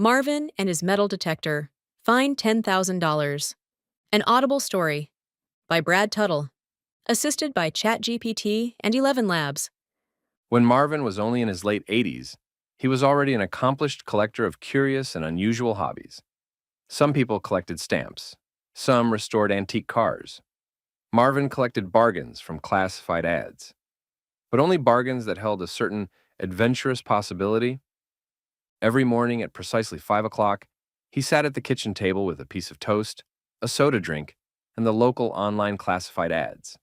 Marvin and his metal detector find $10,000. An audible story by Brad Tuttle, assisted by ChatGPT and 11 Labs. When Marvin was only in his late 80s, he was already an accomplished collector of curious and unusual hobbies. Some people collected stamps. Some restored antique cars. Marvin collected bargains from classified ads. But only bargains that held a certain adventurous possibility. Every morning at precisely 5 o'clock, he sat at the kitchen table with a piece of toast, a soda drink, and the local online classified ads.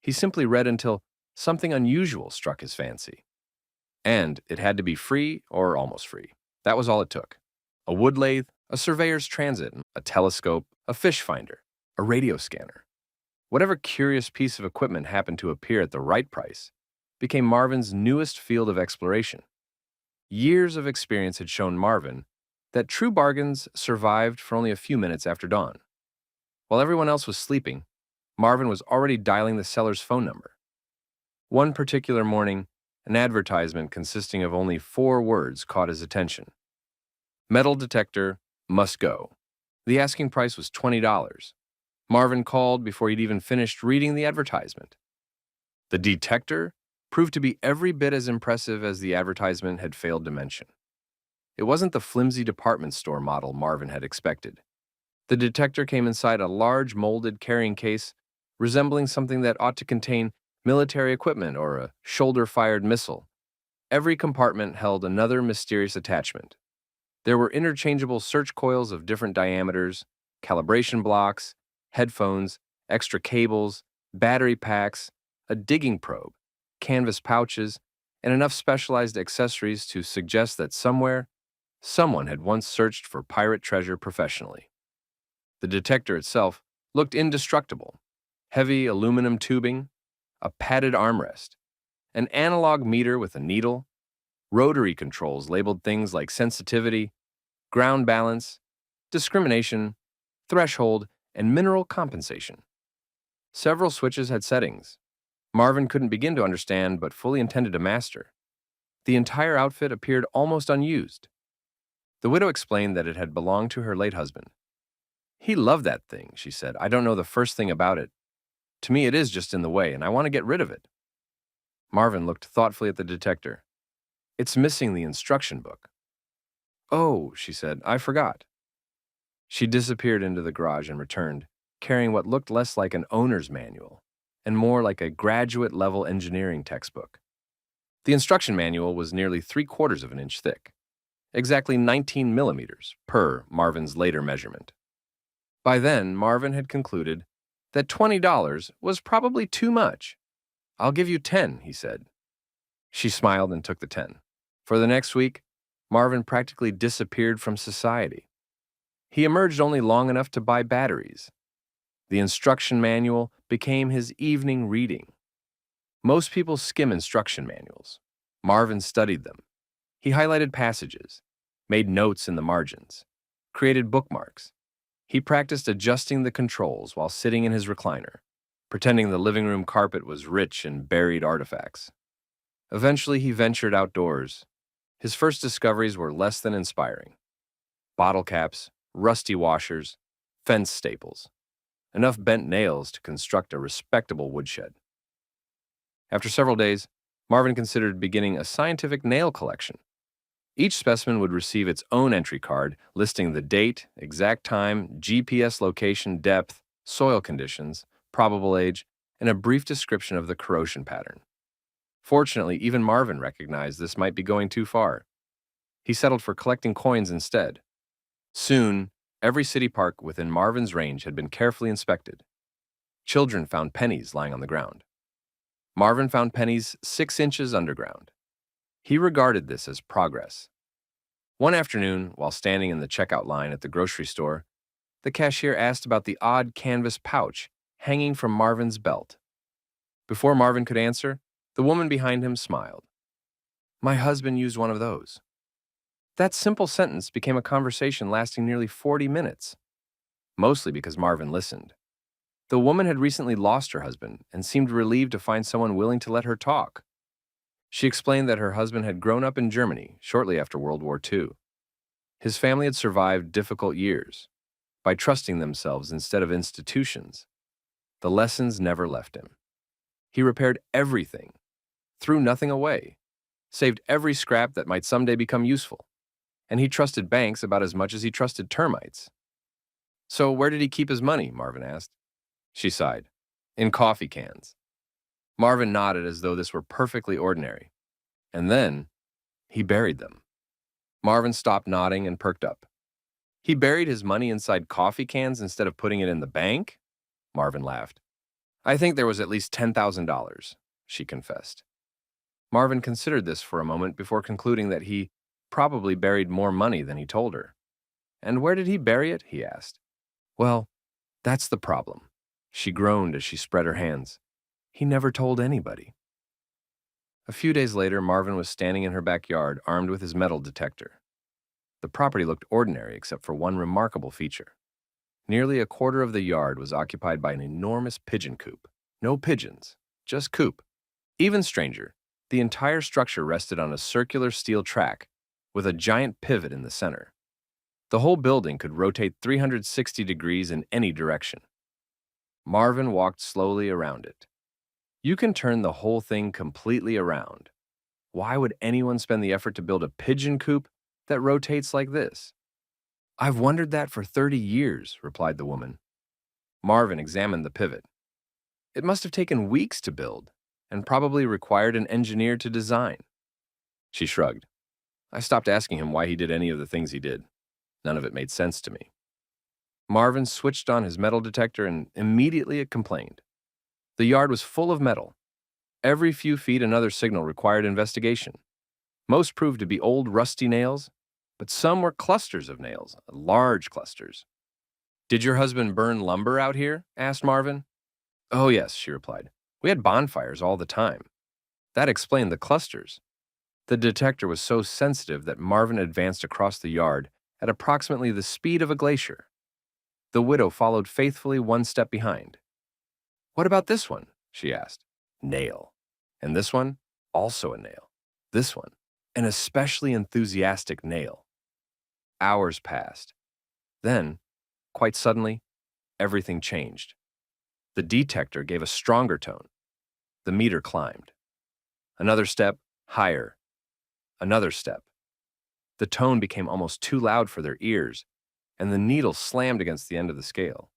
He simply read until something unusual struck his fancy. And it had to be free or almost free. That was all it took. A wood lathe, a surveyor's transit, a telescope, a fish finder, a radio scanner. Whatever curious piece of equipment happened to appear at the right price became Marvin's newest field of exploration. Years of experience had shown Marvin that true bargains survived for only a few minutes after dawn. While everyone else was sleeping, Marvin was already dialing the seller's phone number. One particular morning, an advertisement consisting of only 4 words caught his attention. Metal detector must go. The asking price was $20. Marvin called before he'd even finished reading the advertisement. The detector proved to be every bit as impressive as the advertisement had failed to mention. It wasn't the flimsy department store model Marvin had expected. The detector came inside a large molded carrying case resembling something that ought to contain military equipment or a shoulder-fired missile. Every compartment held another mysterious attachment. There were interchangeable search coils of different diameters, calibration blocks, headphones, extra cables, battery packs, a digging probe, canvas pouches, and enough specialized accessories to suggest that somewhere, someone had once searched for pirate treasure professionally. The detector itself looked indestructible. Heavy aluminum tubing, a padded armrest, an analog meter with a needle, rotary controls labeled things like sensitivity, ground balance, discrimination, threshold, and mineral compensation. Several switches had settings. Marvin couldn't begin to understand but fully intended to master. The entire outfit appeared almost unused. The widow explained that it had belonged to her late husband. "He loved that thing," she said. "I don't know the first thing about it. To me, it is just in the way, and I want to get rid of it." Marvin looked thoughtfully at the detector. "It's missing the instruction book." "Oh," she said, "I forgot." She disappeared into the garage and returned, carrying what looked less like an owner's manual and more like a graduate-level engineering textbook. The instruction manual was nearly 3/4 of an inch thick, exactly 19 millimeters per Marvin's later measurement. By then, Marvin had concluded that $20 was probably too much. "I'll give you 10, he said. She smiled and took the 10. For the next week, Marvin practically disappeared from society. He emerged only long enough to buy batteries. The instruction manual became his evening reading. Most people skim instruction manuals. Marvin studied them. He highlighted passages, made notes in the margins, created bookmarks. He practiced adjusting the controls while sitting in his recliner, pretending the living room carpet was rich in buried artifacts. Eventually, he ventured outdoors. His first discoveries were less than inspiring. Bottle caps, rusty washers, fence staples. Enough bent nails to construct a respectable woodshed. After several days, Marvin considered beginning a scientific nail collection. Each specimen would receive its own entry card listing the date, exact time, GPS location, depth, soil conditions, probable age, and a brief description of the corrosion pattern. Fortunately, even Marvin recognized this might be going too far. He settled for collecting coins instead. Soon, every city park within Marvin's range had been carefully inspected. Children found pennies lying on the ground. Marvin found pennies 6 inches underground. He regarded this as progress. One afternoon, while standing in the checkout line at the grocery store, the cashier asked about the odd canvas pouch hanging from Marvin's belt. Before Marvin could answer, the woman behind him smiled. "My husband used one of those." That simple sentence became a conversation lasting nearly 40 minutes, mostly because Marvin listened. The woman had recently lost her husband and seemed relieved to find someone willing to let her talk. She explained that her husband had grown up in Germany shortly after World War II. His family had survived difficult years by trusting themselves instead of institutions. The lessons never left him. He repaired everything, threw nothing away, saved every scrap that might someday become useful, and he trusted banks about as much as he trusted termites. So where did he keep his money? Marvin asked. She sighed. In coffee cans. Marvin nodded as though this were perfectly ordinary. And then he buried them. Marvin stopped nodding and perked up. He buried his money inside coffee cans instead of putting it in the bank? Marvin laughed. I think there was at least $10,000, she confessed. Marvin considered this for a moment before concluding that he probably buried more money than he told her. And where did he bury it? He asked. Well, that's the problem. She groaned as she spread her hands. He never told anybody. A few days later, Marvin was standing in her backyard, armed with his metal detector. The property looked ordinary except for one remarkable feature. Nearly a quarter of the yard was occupied by an enormous pigeon coop. No pigeons, just coop. Even stranger, the entire structure rested on a circular steel track with a giant pivot in the center. The whole building could rotate 360 degrees in any direction. Marvin walked slowly around it. You can turn the whole thing completely around. Why would anyone spend the effort to build a pigeon coop that rotates like this? I've wondered that for 30 years, replied the woman. Marvin examined the pivot. It must have taken weeks to build, and probably required an engineer to design. She shrugged. I stopped asking him why he did any of the things he did. None of it made sense to me. Marvin switched on his metal detector and immediately it complained. The yard was full of metal. Every few feet another signal required investigation. Most proved to be old rusty nails, but some were clusters of nails, large clusters. Did your husband burn lumber out here? Asked Marvin. Oh yes, she replied. We had bonfires all the time. That explained the clusters. The detector was so sensitive that Marvin advanced across the yard at approximately the speed of a glacier. The widow followed faithfully one step behind. What about this one? She asked. Nail. And this one? Also a nail. This one? An especially enthusiastic nail. Hours passed. Then, quite suddenly, everything changed. The detector gave a stronger tone. The meter climbed. Another step, higher. Another step. The tone became almost too loud for their ears, and the needle slammed against the end of the scale.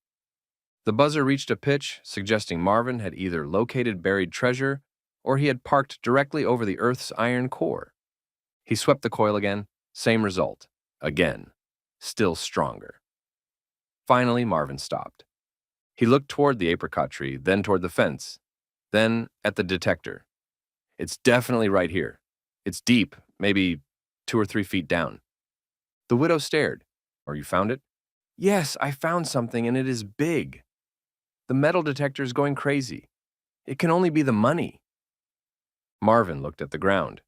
The buzzer reached a pitch, suggesting Marvin had either located buried treasure or he had parked directly over the Earth's iron core. He swept the coil again, same result. Again. Still stronger. Finally, Marvin stopped. He looked toward the apricot tree, then toward the fence, then at the detector. It's definitely right here. It's deep, maybe 2 or 3 feet down. The widow stared. Or you found it? Yes, I found something and it is big. The metal detector is going crazy. It can only be the money. Marvin looked at the ground.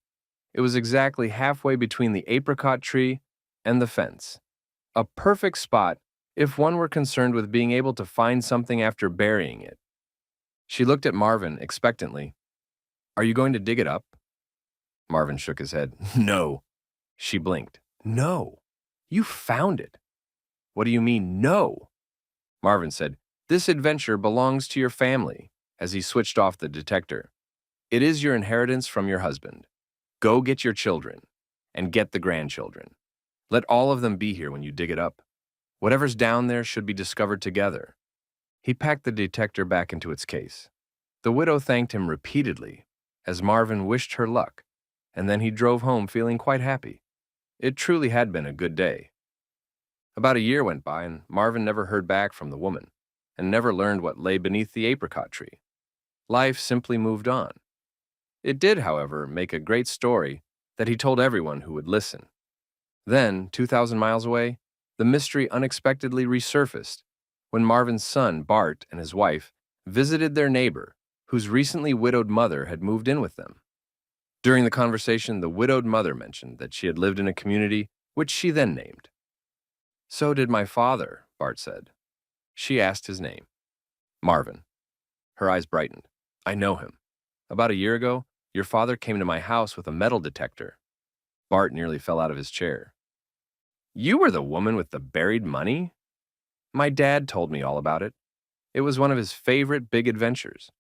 It was exactly halfway between the apricot tree and the fence. A perfect spot if one were concerned with being able to find something after burying it. She looked at Marvin expectantly. Are you going to dig it up? Marvin shook his head. No. She blinked. No. You found it. What do you mean, no? Marvin said, this adventure belongs to your family, as he switched off the detector. It is your inheritance from your husband. Go get your children, and get the grandchildren. Let all of them be here when you dig it up. Whatever's down there should be discovered together. He packed the detector back into its case. The widow thanked him repeatedly, as Marvin wished her luck, and then he drove home feeling quite happy. It truly had been a good day. About a year went by, and Marvin never heard back from the woman, and never learned what lay beneath the apricot tree. Life simply moved on. It did, however, make a great story that he told everyone who would listen. Then, 2,000 miles away, the mystery unexpectedly resurfaced when Marvin's son, Bart, and his wife visited their neighbor, whose recently widowed mother had moved in with them. During the conversation, the widowed mother mentioned that she had lived in a community which she then named. So did my father, Bart said. She asked his name. Marvin. Her eyes brightened. I know him. About a year ago, your father came to my house with a metal detector. Bart nearly fell out of his chair. You were the woman with the buried money? My dad told me all about it. It was one of his favorite big adventures.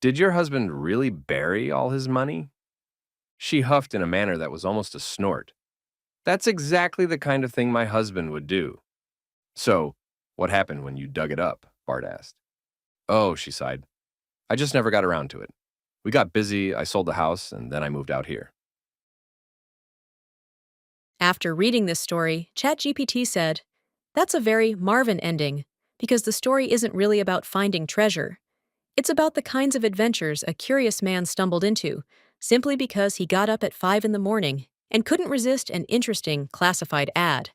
Did your husband really bury all his money? She huffed in a manner that was almost a snort. That's exactly the kind of thing my husband would do. So, what happened when you dug it up? Bart asked. Oh, she sighed. I just never got around to it. We got busy, I sold the house, and then I moved out here. After reading this story, ChatGPT said, "That's a very Marvin ending, because the story isn't really about finding treasure. It's about the kinds of adventures a curious man stumbled into, simply because he got up at 5 in the morning and couldn't resist an interesting classified ad."